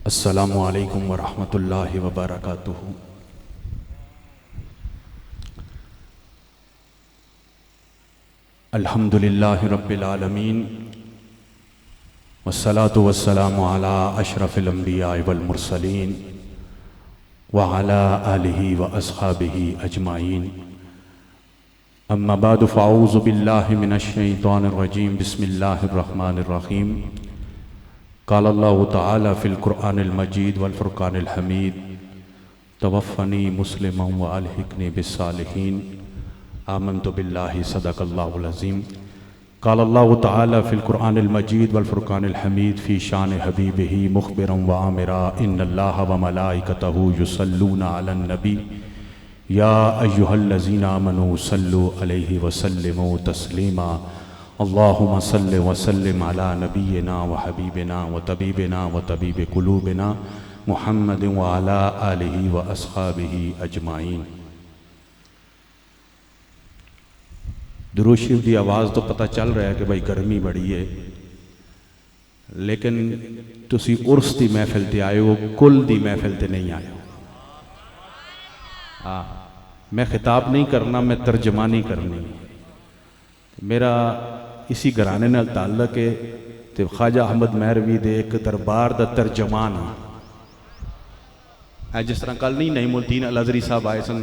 السلام علیکم ورحمۃ اللہ وبرکاتہ۔ الحمد للہ رب العالمین والصلاة والسلام علی اشرف الانبیاء والمرسلین وعلی آلہ واصحابہ اجمعین، اما بعد فاعوذ باللہ من الشیطان الرجیم، بسم اللہ الرحمن الرحیم۔ قال اللہ تعالی فی القرآن المجید والفرقان الحمید، توفنی مسلما والحقنی بالصالحین، آمنت باللہ صدق اللہ العظیم۔ قال اللہ تعالی فی القرآن المجید والفرقان الحمید فی شان حبیبہ مخبرا وآمرا، ان اللہ وملائکتہ یصلون علی النبی یا ایہا الذین آمنوا صلوا علیہ وسلموا تسلیما، اللہم صل وسلم علی نبینا وحبیبنا وطبیبنا وطبیب قلوبنا محمد وعلی آلہ واصحابہ اجمعین۔ درود شریف دی آواز تو پتہ چل رہا ہے کہ بھائی گرمی بڑی ہے، لیکن تسی عرس دی محفل تے آئے ہو، کل دی محفل تے نہیں آئے ہو۔ میں خطاب نہیں کرنا، میں ترجمانی کرنی۔ میرا اسی گھرانے نال تعلق ہے تے خواجہ احمد مہروی دے ایک دربار دا ترجمان ہے۔ جس طرح کل نہیں نعیم الدین الازہری صاحب آئے سن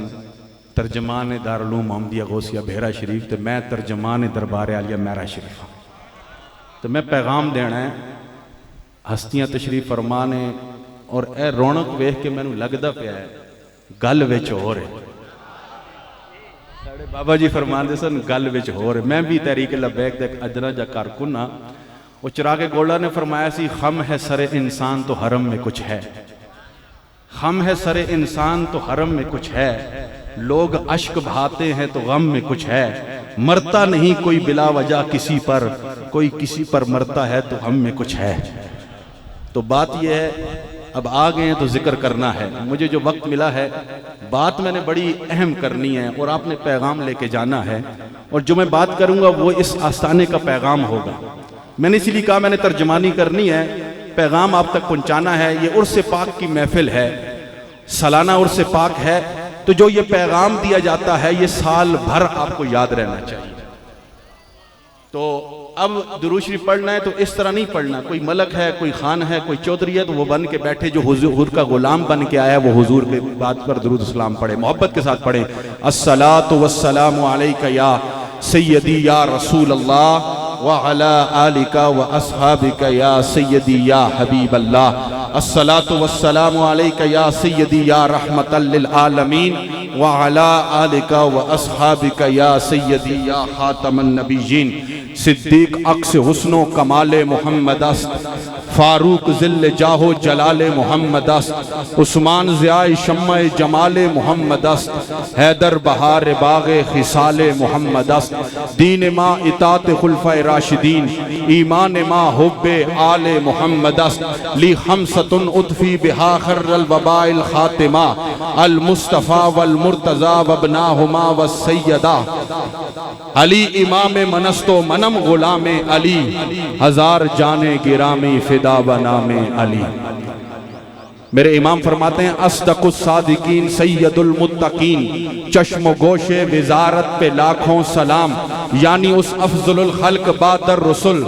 ترجمان دارالعلوم محمدیہ غوثیہ بحیرہ شریف، تے میں ترجمان دربار عالیہ مہرہ شریف ہوں۔ تو میں پیغام دینا ہے، ہستیاں تشریف فرمانے، اور اے رونق ویکھ کے مینوں لگدا پیا ہے گل وچ ہو رہے۔ بابا جی فرمان دے سن گل وچ ہو رہے۔ میں بھی تحریک لبیک دے اجنا جا کارکن ہاں۔ وہ چراغ گولڈا نے فرمایا سی، خم ہے سر انسان تو حرم میں کچھ ہے، خم ہے سر انسان تو حرم میں کچھ ہے، لوگ اشک بہاتے ہیں تو غم میں کچھ ہے، مرتا نہیں کوئی بلا وجہ کسی پر، کوئی کسی پر مرتا ہے تو ہم میں کچھ ہے۔ تو بات یہ ہے، اب آ گئے ہیں تو ذکر کرنا ہے۔ مجھے جو وقت ملا ہے، بات میں نے بڑی اہم کرنی ہے اور آپ نے پیغام لے کے جانا ہے، اور جو میں بات کروں گا وہ اس آستانے کا پیغام ہوگا۔ میں نے اسی لیے کہا میں نے ترجمانی کرنی ہے، پیغام آپ تک پہنچانا ہے۔ یہ عرس پاک کی محفل ہے، سالانہ عرس پاک ہے، تو جو یہ پیغام دیا جاتا ہے یہ سال بھر آپ کو یاد رہنا چاہیے۔ تو اب درود شریف پڑھنا ہے تو اس طرح نہیں پڑھنا، کوئی ملک ہے، کوئی خان ہے، کوئی چودھری ہے تو وہ بن کے بیٹھے، جو حضور کا غلام بن کے آیا وہ حضور کے بات پر درود اسلام پڑھے، محبت کے ساتھ پڑھے۔ الصلاۃ والسلام علیک یا سیدی یا رسول اللہ وعلی آلک واصحابک یا سیدی یا حبیب اللہ، الصلاۃ والسلام علیک یا سیدی یا رحمت للعالمین وعلی آلک واصحابک یا سیدی یا خاتم النبیین۔ صدیق عکس حسن و کمال محمد است، فاروق ذل جاہ و جلال محمد است، عثمان ضیاء شمع جمال محمد است، حیدر بہار باغ خصال محمد است، دین ما اطاعت خلفۂ راشدین، ایمان ما حب آل محمد است، لی خمسۃ اطفی بہا خر الوباء الخاتمہ، المصطفیٰ والمرتضیٰ وابناہما والسیدہ، علی امام منست و منم غلام علی، ہزار جانے گرامی فدا بنام علی۔ میرے امام فرماتے ہیں، اصدق الصادقین سید المتقین، چشم و گوش وزارت پہ لاکھوں سلام، یعنی اس افضل الخلق بعد الرسل،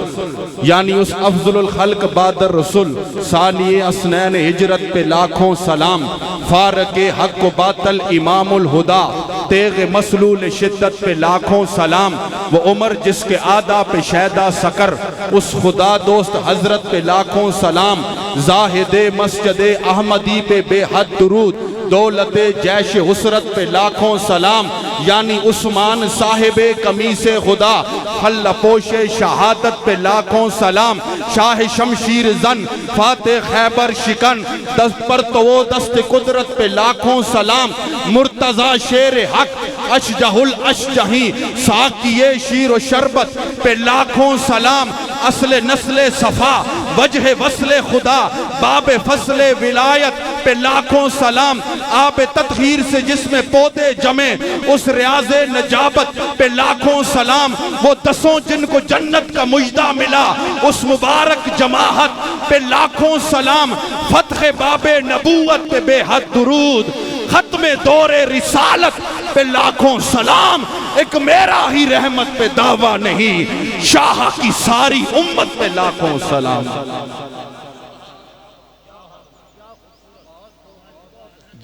یعنی اس افضل الخلق بعد الرسل، ثانی اسنین ہجرت پہ لاکھوں سلام، فارق حق و باطل امام الہدا، تیغ مسلول شدت پہ لاکھوں سلام، وہ عمر جس کے آدھا پہ شیدہ سکر، اس خدا دوست حضرت پہ لاکھوں سلام، زاہد مسجد احمدی پہ بے حد درود، دولت جیش حسرت پہ لاکھوں سلام، یعنی عثمان صاحب قمیص خدا، حل پوش شہادت پہ لاکھوں سلام، شاہ شمشیر زن فاتح خیبر شکن، دست پر تو دست قدرت پہ لاکھوں سلام، مرتضی شیر حق اشجہ الاشجہی، ساقی شیر و شربت پہ لاکھوں سلام، اصل نسل صفا وجہ وصل خدا باب فصل ولایت پہ لاکھوں سلام، آب تطہیر سے جس میں پودے جمے اس ریاض نجابت پہ لاکھوں سلام، وہ 10 جن کو جنت کا مجدہ ملا اس مبارک جماعت پہ لاکھوں سلام، فتح باب نبوت پہ بے حد درود، ختم دور رسالت پہ لاکھوں سلام، ایک میرا ہی رحمت پہ دعویٰ نہیں، شاہ کی ساری امت پہ لاکھوں سلام۔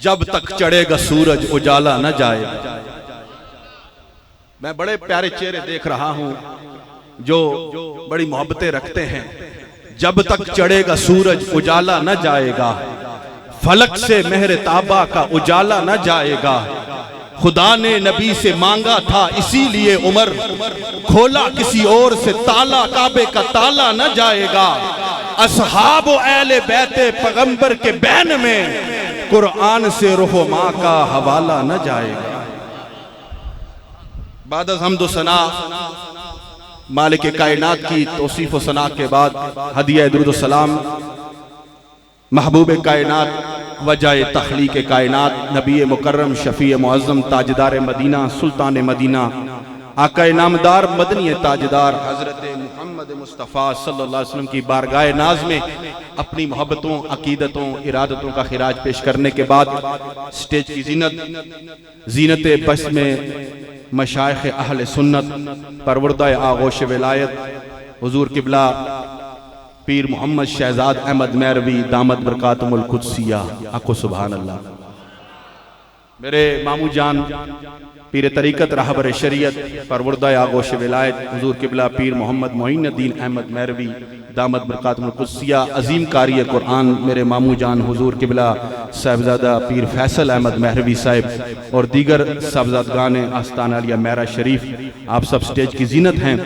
جب تک چڑھے گا سورج اجالا نہ جائے۔ میں بڑے پیارے چہرے دیکھ رہا ہوں جو بڑی محبتیں رکھتے ہیں۔ جب تک چڑھے گا سورج اجالا نہ جائے گا، فلک سے مہر تابہ کا اجالا نہ جائے گا، خدا نے نبی سے مانگا تھا اسی لیے عمر، کھولا کسی اور سے تالا کعبے کا تالا نہ جائے گا، اصحاب و اہل بیت پیغمبر کے بین میں قرآن سے روح و ماں کا حوالہ نہ جائے گا۔ بعد از حمد و ثنا مالک کائنات کی توصیف و ثنا کے بعد ہدیہ درود و سلام محبوب کائنات وجہ تخلیق کائنات نبی مکرم شفیع معظم تاجدار مدینہ سلطان مدینہ آقا نامدار مدنی تاجدار حضرت محمد مصطفیٰ صلی اللہ علیہ وسلم کی بارگاہ ناز میں اپنی محبتوں عقیدتوں ارادتوں کا خراج پیش کرنے کے بعد سٹیج کی زینت بس میں مشائخ اہل سنت پروردہ آغوش ولایت حضور قبلہ پیر محمد شہزاد احمد مہروی دامت برکاتم القدسیہ، آقو سبحان اللہ۔ میرے مامو جان پیر طریقت رہبر شریعت پروردہ آغوش ولایت حضور قبلہ پیر محمد معین الدین احمد مہروی دامت برکاتم القدسیہ، عظیم قاری قرآن میرے مامو جان حضور قبلہ صاحبزادہ پیر فیصل احمد مہروی صاحب اور دیگر صاحبزادگان آستانہ علیہ میرا شریف، آپ سب سٹیج کی زینت ہیں۔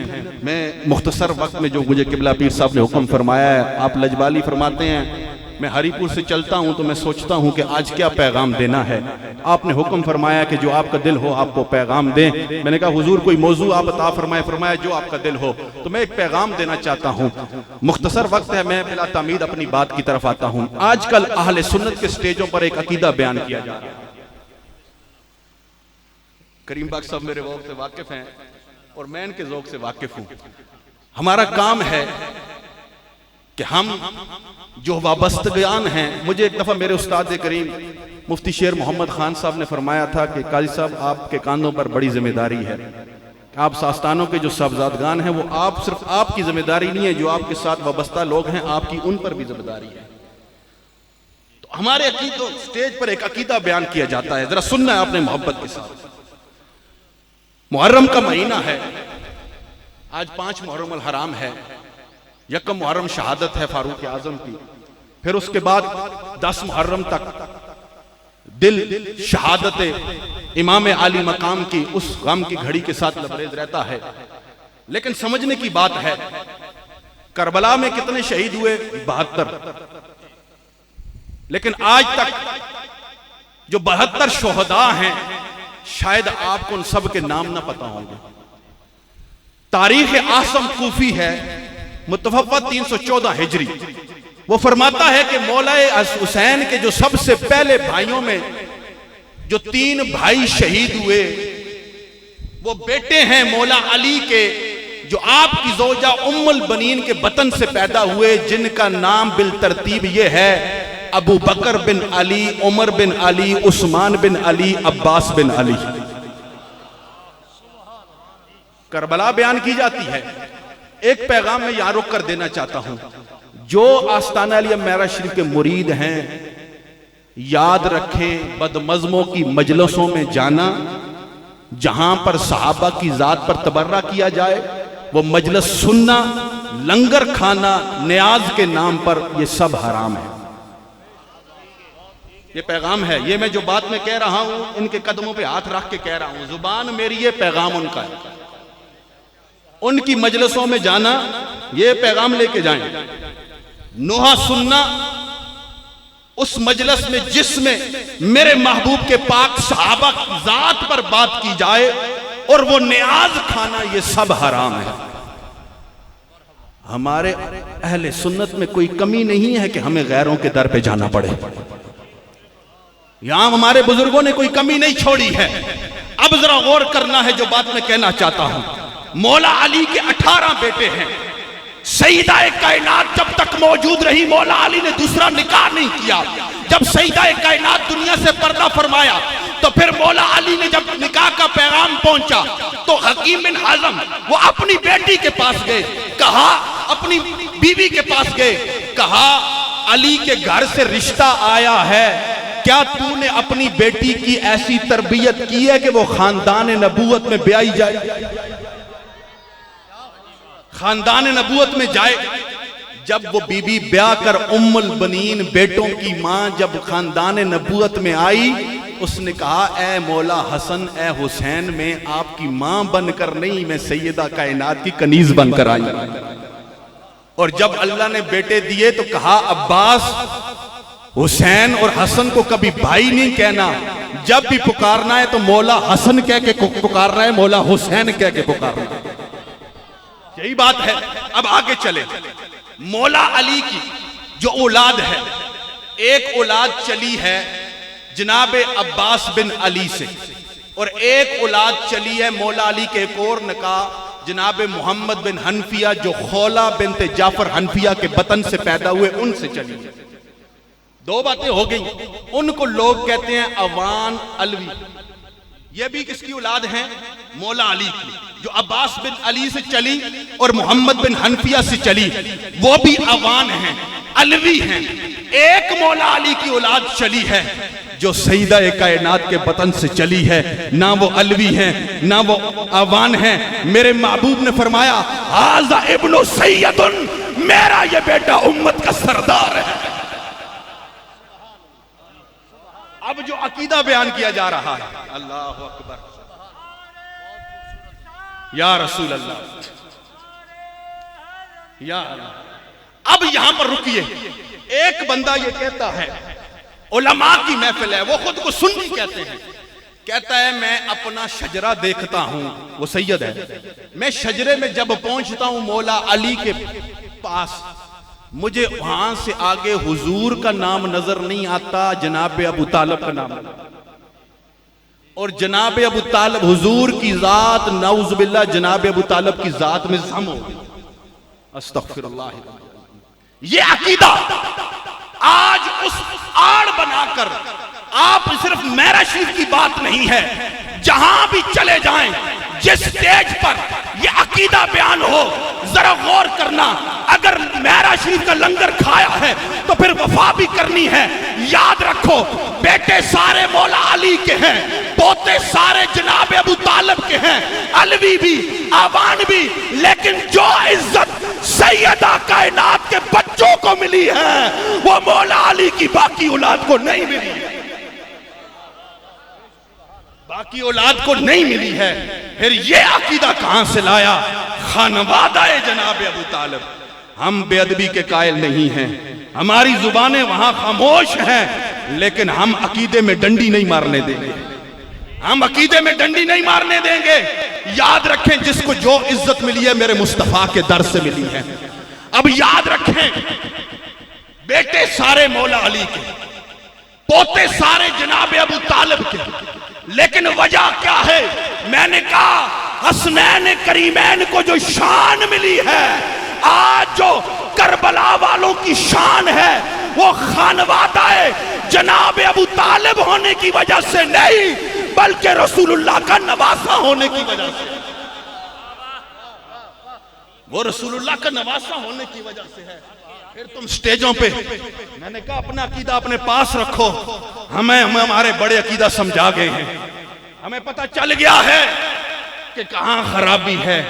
میں مختصر وقت میں جو مجھے قبلہ پیر صاحب نے حکم فرمایا ہے، آپ لجبالی فرماتے ہیں میں ہری پور سے چلتا ہوں تو میں سوچتا ہوں کہ آج کیا پیغام دینا ہے۔ آپ نے حکم فرمایا کہ جو آپ کا دل ہو آپ کو پیغام دیں۔ میں نے کہا حضور کوئی موضوع آپ عطا فرمائے، فرمایا جو آپ کا دل ہو، تو میں ایک پیغام دینا چاہتا ہوں۔ مختصر وقت ہے، میں بلا تمہید اپنی بات کی طرف آتا ہوں۔ آج کل اہل سنت کے سٹیجوں پر ایک عقیدہ بیان کیا جا رہا ہے۔ کریم باغ صاحب میرے ذوق سے واقف ہیں اور میں ان کے ذوق سے واقف ہوں۔ ہمارا کام ہے کہ ہم جو وابستگان ہیں، مجھے ایک دفعہ میرے استاد کریم مفتی شیر محمد خان صاحب نے فرمایا تھا کہ قاضی صاحب آپ کے کاندھوں پر بڑی ذمہ داری ہے، آپ آستانوں کے جو صاحبزادگان ہیں وہ آپ صرف آپ کی ذمہ داری نہیں ہے، جو آپ کے ساتھ وابستہ لوگ ہیں آپ کی ان پر بھی ذمہ داری ہے۔ تو ہمارے عقیدوں سٹیج پر ایک عقیدہ بیان کیا جاتا ہے، ذرا سننا ہے اپنے محبت کے ساتھ۔ محرم کا مہینہ ہے، آج 5 محرم الحرام ہے، یکم محرم شہادت ہے فاروق اعظم کی، پھر اس کے بعد 10 محرم تک دل شہادت امام عالی مقام کی اس غم کی گھڑی کے ساتھ لبریز رہتا ہے۔ لیکن سمجھنے کی بات ہے کربلا میں کتنے شہید ہوئے؟ 72۔ لیکن آج تک جو 72 شہداء ہیں شاید آپ کو ان سب کے نام نہ پتا ہوں گے۔ تاریخ عاصم کوفی ہے متوفہ 314 ہجری، وہ فرماتا ہے کہ مولا حسین کے جو سب سے پہلے بھائیوں میں جو 3 بھائی شہید ہوئے وہ بیٹے ہیں مولا علی کے، جو آپ کی زوجہ ام البنین کے بطن سے پیدا ہوئے، جن کا نام بالترتیب یہ ہے ابو بکر بن علی، عمر بن علی، عثمان بن علی، عباس بن علی۔ کربلا بیان کی جاتی ہے۔ ایک پیغام میں یہاں رک کر دینا چاہتا ہوں، جو آستانہ علیہ میرا شریف کے مرید ہیں یاد رکھیں بدمزموں کی مجلسوں میں جانا، جہاں پر صحابہ کی ذات پر تبرہ کیا جائے وہ مجلس سننا، لنگر کھانا نیاز کے نام پر، یہ سب حرام ہے۔ یہ پیغام ہے، یہ میں جو بات میں کہہ رہا ہوں ان کے قدموں پہ ہاتھ رکھ کے کہہ رہا ہوں، زبان میری، یہ پیغام ان کا ہے۔ ان کی مجلسوں میں جانا، یہ پیغام لے کے جائیں۔ نوحہ سننا اس مجلس میں جس میں میرے محبوب کے پاک صحابہ کی ذات پر بات کی جائے اور وہ نیاز کھانا، یہ سب حرام ہے۔ ہمارے اہل سنت میں کوئی کمی نہیں ہے کہ ہمیں غیروں کے در پہ جانا پڑے. یہاں ہمارے بزرگوں نے کوئی کمی نہیں چھوڑی ہے. اب ذرا غور کرنا ہے جو بات میں کہنا چاہتا ہوں. مولا علی کے 18 بیٹے ہیں. سیدہ کائنات جب تک موجود رہی مولا علی نے دوسرا نکاح نہیں کیا. جب سیدہ کائنات دنیا سے پردہ فرمایا تو پھر مولا علی نے جب نکاح کا پیغام پہنچا تو حکیم بن حزم وہ اپنی بیٹی کے پاس گئے, کہا اپنی بیوی کے پاس گئے, کہا علی کے گھر سے رشتہ آیا ہے, کیا تو نے اپنی بیٹی کی ایسی تربیت کی ہے کہ وہ خاندان نبوت میں بیائی جائے, خاندان نبوت میں جائے. جب وہ بی بی بیاہ کر ام البنین بیٹوں کی ماں جب خاندان نبوت میں آئی, اس نے کہا اے مولا حسن اے حسین, میں آپ کی ماں بن کر نہیں, میں سیدہ کائنات کی کنیز بن کر آئی. اور جب اللہ نے بیٹے دیے تو کہا عباس حسین اور حسن کو کبھی بھائی نہیں کہنا, جب بھی پکارنا ہے تو مولا حسن کہہ کے پکارنا ہے, مولا حسین کہہ کے پکارنا ہے. یہی بات ہے. اب آگے چلے. مولا علی کی جو اولاد ہے, ایک اولاد چلی ہے جناب عباس بن علی سے, اور ایک اولاد چلی ہے مولا علی کے ایک اور نکاح جناب محمد بن حنفیہ جو خولہ بنت جعفر حنفیہ کے بطن سے پیدا ہوئے, ان سے چلی ہے. دو باتیں ہو گئی. ان کو لوگ کہتے ہیں اوان علوی. یہ بھی کس کی اولاد ہیں؟ مولا علی کی, جو عباس بن علی سے چلی اور محمد بن حنفیہ سے چلی, وہ بھی اوان ہیں, علوی ہیں. ایک مولا علی کی اولاد چلی ہے جو سیدہ کائنات کے بطن سے چلی ہے, نہ وہ علوی ہیں نہ وہ اوان ہیں. میرے محبوب نے فرمایا ھذا ابن سید, میرا یہ بیٹا امت کا سردار ہے. اب جو عقیدہ بیان کیا جا رہا ہے, اللہ اکبر, یا رسول اللہ, یا اللہ. اب یہاں پر رکیے. ایک بندہ یہ کہتا ہے, علماء کی محفل ہے, وہ خود کو سنی کہتے ہیں, کہتا ہے میں اپنا شجرہ دیکھتا ہوں, وہ سید ہے, میں شجرے میں جب پہنچتا ہوں مولا علی کے پاس, مجھے وہاں سے آگے حضور کا نام نظر نہیں آتا, جناب ابو طالب کا نام, اور جناب ابو طالب حضور کی ذات نعوذ باللہ جناب ابو طالب کی ذات میں زم ہو. استغفر اللہ. یہ عقیدہ آج اس آڑ بنا کر آپ صرف میرا شریف کی بات نہیں ہے, جہاں بھی چلے جائیں جس سٹیج پر یہ عقیدہ بیان ہو, ذرا غور کرنا. اگر میرا شریف کا لنگر کھایا ہے تو پھر وفا بھی کرنی ہے. یاد رکھو بیٹے سارے مولا علی کے ہیں, پوتے سارے جناب ابو طالب کے ہیں, علوی بھی آوان بھی, لیکن جو عزت سیدہ کائنات کے بچوں کو ملی ہے وہ مولا علی کی باقی اولاد کو نہیں ملی ہے, باقی اولاد کو نہیں ملی ہے. پھر یہ عقیدہ کہاں سے لایا؟ خانوادہ جناب ابو طالب. ہم بے ادبی کے قائل نہیں ہیں, ہماری زبانیں وہاں خاموش ہیں, لیکن ہم عقیدے میں ڈنڈی نہیں مارنے دیں گے, ہم عقیدے میں ڈنڈی نہیں مارنے دیں گے. یاد رکھیں جس کو جو عزت ملی ہے میرے مصطفیٰ کے در سے ملی ہے. اب یاد رکھیں بیٹے سارے مولا علی کے, پوتے سارے جناب ابو طالب کے, لیکن وجہ کیا ہے؟ میں نے کہا حسنین کریمین کو جو شان ملی ہے, آج جو کربلا والوں کی شان ہے وہ خانوادہ جناب ابو طالب ہونے کی وجہ سے نہیں, بلکہ رسول اللہ کا نواسہ ہونے کی وجہ سے. وہ رسول اللہ کا نواسہ ہونے کی وجہ سے ہے. پھر تم سٹیجوں پہ, میں نے کہا اپنا عقیدہ اپنے پاس رکھو, ہمیں ہمارے بڑے عقیدہ سمجھا گئے ہیں, ہمیں پتہ چل گیا ہے کہ کہاں خرابی ہے.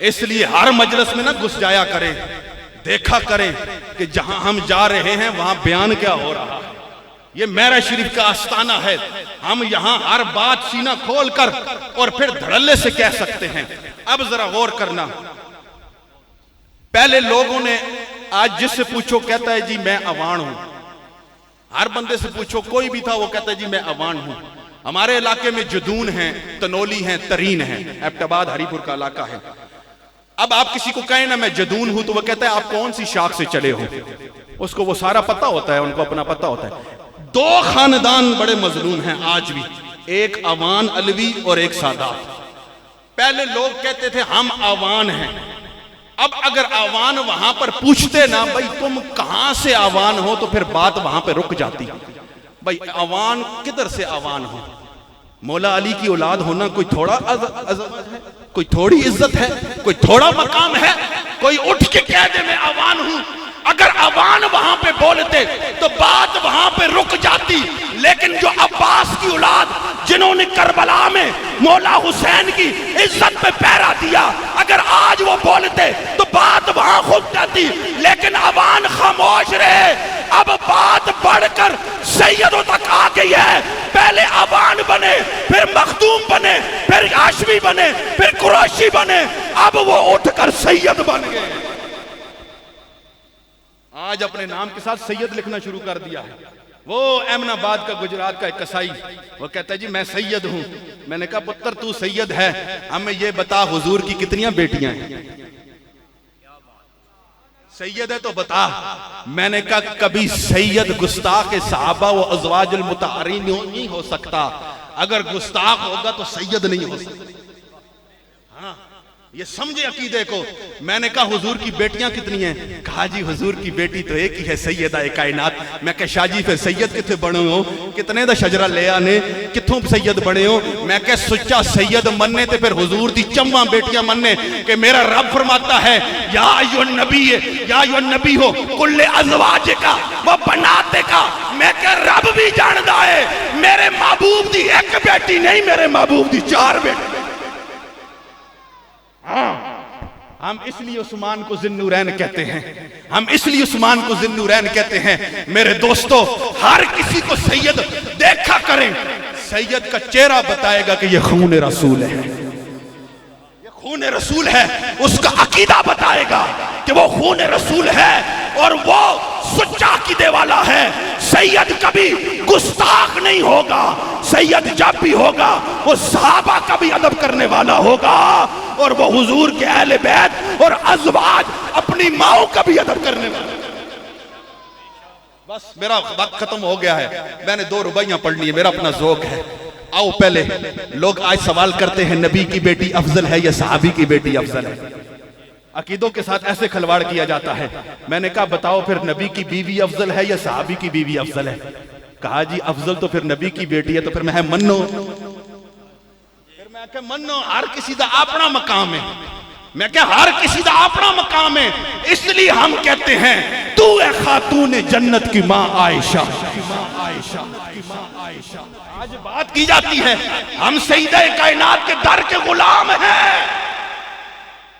اس لیے ہر مجلس میں نہ گھس جایا کریں, دیکھا کریں کہ جہاں ہم جا رہے ہیں وہاں بیان کیا ہو رہا ہے. یہ میرا شریف کا آستانہ ہے, ہم یہاں ہر بات سینہ کھول کر اور پھر دھڑلے سے کہہ سکتے ہیں. اب ذرا غور کرنا, پہلے لوگوں نے, آج جس سے پوچھو کہتا ہے جی میں اوان ہوں, ہر بندے سے پوچھو کوئی بھی تھا وہ کہتا ہے جی میں اوان ہوں. ہمارے علاقے میں جدون ہیں, تنولی ہیں, ترین ہیں, ایبٹ آباد ہری پور کا علاقہ ہے. اب آپ کسی کو کہیں نا میں جدون ہوں تو وہ کہتا ہے آپ کون سی شاخ سے چلے ہو، اس کو وہ سارا پتہ ہوتا ہے، ان کو اپنا پتہ ہوتا ہے۔ دو خاندان بڑے مظلوم ہیں آج بھی، ایک آوان علوی اور ایک سادات۔ پہلے لوگ کہتے تھے ہم آوان ہیں، اب اگر آوان وہاں پر پوچھتے نا بھائی تم کہاں سے آوان ہو تو پھر بات وہاں پہ رک جاتی۔ بھائی آوان کدھر سے آوان ہو؟ مولا علی کی اولاد ہونا کوئی تھوڑا عظمت ہے، کوئی تھوڑی عزت ہے، کوئی تھوڑا مقام ہے؟ کوئی اٹھ کے کہہ دے میں آوان ہوں، اگر آوان وہاں پہ بولتے تو بات وہاں پہ رک جاتی۔ لیکن جو عباس کی اولاد جنہوں نے کربلا میں مولا حسین کی عزت پہ پہرا دیا، اگر آج وہ بولتے تو بات وہاں رک جاتی، لیکن آوان خاموش رہے۔ اب بات بڑھ کر سیدوں تک آ گئی ہے، پہلے آوان بنے، پھر مخدوم بنے، پھر ہاشمی بنے، پھر قریشی بنے، اب وہ اٹھ کر سید بن گئے۔ آج اپنے نام کے ساتھ سید لکھنا شروع کر دیا ہے۔ وہ احمد آباد کا گجرات کا ایک قصائی، وہ کہتا ہے جی میں سید ہوں۔ میں نے کہا پتر تو سید ہے، ہمیں یہ بتا حضور کی کتنیاں بیٹیاں ہیں؟ سید ہے تو بتا۔ میں نے کہا کبھی سید گستاخ صحابہ و ازواج المطہرین نہیں ہو سکتا، اگر گستاخ ہوگا تو سید نہیں ہو سکتا۔ ہاں یہ سمجھے عقیدے کو۔ میں نے کہا حضور کی بیٹیاں کتنی ہیں؟ کہا جی حضور کی بیٹی تو ایک ہی ہے، سیدہ کائنات۔ میں کہا شاہ جی پھر سید کتنے بنے ہو؟ کتنے دا شجرہ لے آنے، کتوں سید بنے ہو؟ میں کہا سچا سید مننے تے پھر حضور دی چماں بیٹیاں مننے کہ میرا رب فرماتا ہے یا ایو النبی، یا ایو النبی ہو کل ازواج کا وہ بناتے کا۔ میں کہا رب بھی جاندہ ہے میرے محبوب دی ایک بیٹی نہیں، میرے محبوب دی 4 بیٹی۔ ہم اس لیے عثمان کو ذی النورین کہتے ہیں، ہم اس لیے عثمان کو ذی النورین کہتے ہیں۔ میرے دوستو ہر کسی کو سید دیکھا کریں، سید کا چہرہ بتائے گا کہ یہ خون رسول ہے، یہ خون رسول ہے۔ اس کا عقیدہ بتائے گا کہ وہ خون رسول ہے اور وہ سچا عقیدے والا ہے۔ سید کبھی گستاخ نہیں ہوگا، سید جب بھی ہوگا وہ صحابہ کا بھی ادب کرنے والا ہوگا، اور وہ حضور کے اہل بیت اور ازواج اپنی ماؤں کا بھی ادب کرنے والا۔ بس میرا وقت ختم ہو گیا ہے، میں نے 2 رباعیاں پڑھنی ہے، میرا اپنا ذوق ہے۔ آؤ پہلے لوگ آج سوال کرتے ہیں نبی کی بیٹی افضل ہے یا صحابی کی بیٹی افضل ہے؟ عقیدوں کے ساتھ ایسے کھلواڑ کیا جاتا ہے۔ میں نے کہا بتاؤ پھر نبی کی بیوی افضل ہے یا صحابی کی بیوی افضل ہے؟ کہا جی افضل تو پھر نبی کی بیٹی ہے، تو پھر میں منو، پھر میں کہ منو ہر کسی دا اپنا مقام ہے۔ میں کہ ہر کسی دا اپنا مقام ہے، اس لیے ہم کہتے ہیں تو اے خاتون جنت کی ماں عائشہ۔ آج بات کی جاتی ہے ہم سیدہ کائنات کے در کے غلام ہیں،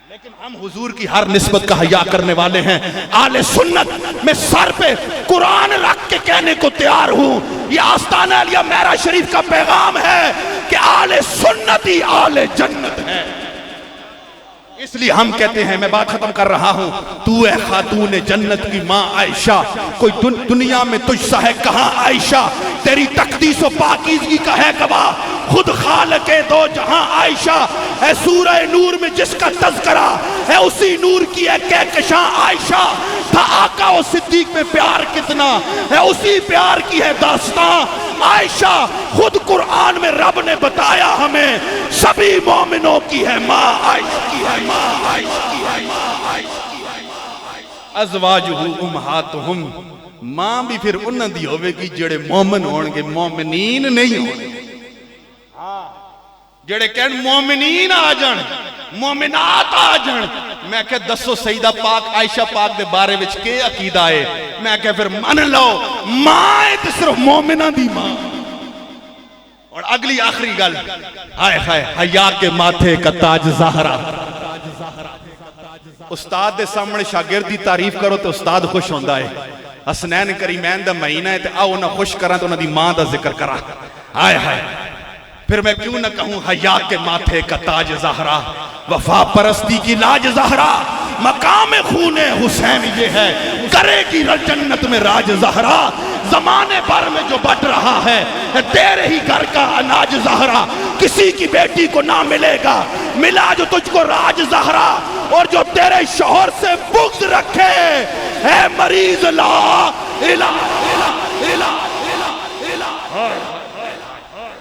لیکن ہم حضور کی ہر نسبت کا حیا کرنے والے ہیں۔ آل سنت میں سر پہ قرآن رکھ کے کہنے کو تیار ہوں، یہ آستانہ علیہ معراج شریف کا پیغام ہے کہ آل سنت ہی آل جنت ہے۔ اس لیے ہم کہتے ہیں، میں بات ختم کر رہا ہوں، تو اے خاتون جنت کی ماں عائشہ، کوئی دنیا میں تجھ سا ہے کہاں عائشہ، تیری تقدیس و پاکیزگی کا ہے گواہ خود خالق دو جہاں عائشہ، ہے سورہ نور میں جس کا تذکرہ ہے اسی نور کی ہے کہکشاں عائشہ، تھا آقا و صدیق میں پیار کتنا ہے اسی پیار کی ہے داستان عائشہ، خود قرآن میں رب نے بتایا ہمیں سبھی مومنوں کی ہے ماں عائشہ کی ہے ماں عائشہ کی ہے ماں عائشہ کی ہے۔ ازواجہ امہاتہم، ماں بھی پھر انہاں دی ہوئے گی جڑے مومن ہون گے، مومنین نہیں ہون گے۔ جڑے کہن مومنین آ جان، مومنات آ جان، میں کہ دسو سیدہ پاک عائشہ پاک دے بارے وچ کے عقیدہ ہے؟ میں کہ پھر من لو ماں ہے تو صرف مومنہ دی ماں۔ اور اگلی آخری گل، ہائے ہائے حیا کے ماتھے کا تاج زہرا۔ استاد دے سامنے شاگرد دی تعریف کرو تو استاد خوش ہوندہ ہے۔ حسنین کریمین دا مہینہ ہے تو آؤ نہ خوش کرا تو نہ دی ماں دا ذکر کرا۔ ہائے ہائے پھر میں کیوں نہ کہوں حیا کے ماتھے کا تاج زہرا، وفا پرستی کی لاج زہرا، مقام خون حسین یہ ہے کرے گی جنت میں راج زہرا، زمانے بھر میں جو بٹ رہا ہے تیرے ہی گھر کا اناج زہرا، کسی کی بیٹی کو نہ ملے گا ملا جو تجھ کو راج زہرا اور جو تیرے شوہر سے بغض رکھے ہے مریض لا الہ الا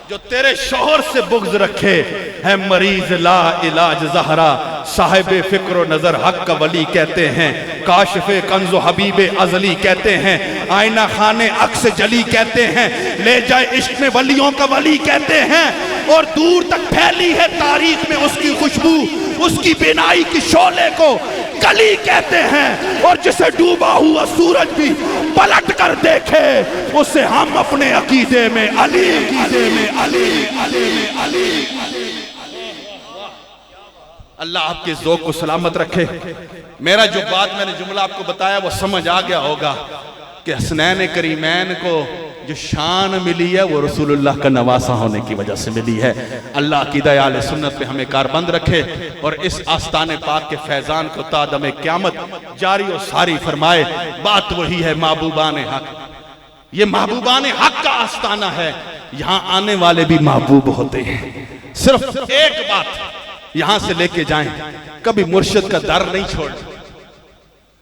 جو تیرے شوہر سے بغض رکھے ہے مریض لا علاج زہرا صاحب فکر و نظر حق کا ولی کہتے ہیں کاشف کنز و حبیب ازلی کہتے ہیں آئینہ خانے عکس جلی کہتے ہیں لے جائے عشق میں ولیوں کا ولی کہتے ہیں اور دور تک پھیلی ہے تاریخ میں اس کی خوشبو اس کی بینائی کی شعلے کو کلی کہتے ہیں اور جسے ڈوبا ہوا سورج بھی پلٹ کر دیکھے اسے ہم اپنے عقیدے میں علی اللہ آپ کے ذوق کو سلامت رکھے میرا جو بات میں نے جملہ آپ کو بتایا وہ سمجھ آ گیا ہوگا کہ حسنین کریمین کو جو شان ملی ہے وہ رسول اللہ کا نواسا ہونے کی وجہ سے ملی ہے اللہ عقیدہ اہل سنت پہ ہمیں کاربند رکھے اور اس آستان پاک کے فیضان کو تا دم قیامت جاری و ساری فرمائے بات وہی ہے محبوبان حق یہ محبوبان حق کا آستانہ ہے یہاں آنے والے بھی محبوب ہوتے ہیں صرف ایک بات یہاں سے لے کے جائیں کبھی مرشد کا در نہیں چھوڑ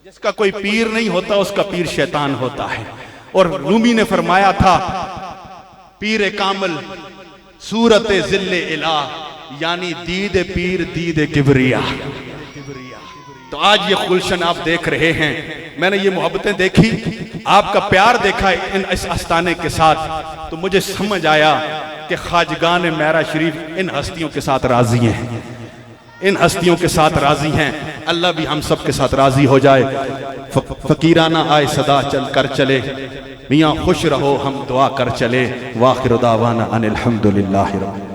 جس کا کوئی پیر نہیں ہوتا اس کا پیر شیطان ہوتا ہے اور رومی نے فرمایا تھا پیر کامل صورت ذل الہ یعنی دید پیر دید کبریا تو آج یہ گلشن آپ دیکھ رہے ہیں میں نے یہ محبتیں دیکھی آپ کا پیار دیکھا اس آستانے کے ساتھ تو مجھے سمجھ آیا کہ خواجگان میرا شریف ان ہستیوں کے ساتھ راضی ہیں ان ہستیوں کے ساتھ راضی ہیں اللہ بھی ہم سب کے ساتھ راضی ہو جائے فقیرانہ آئے صدا چل کر چلے میاں خوش رہو ہم دعا کر چلے واخر دعوانا ان الحمدللہ رب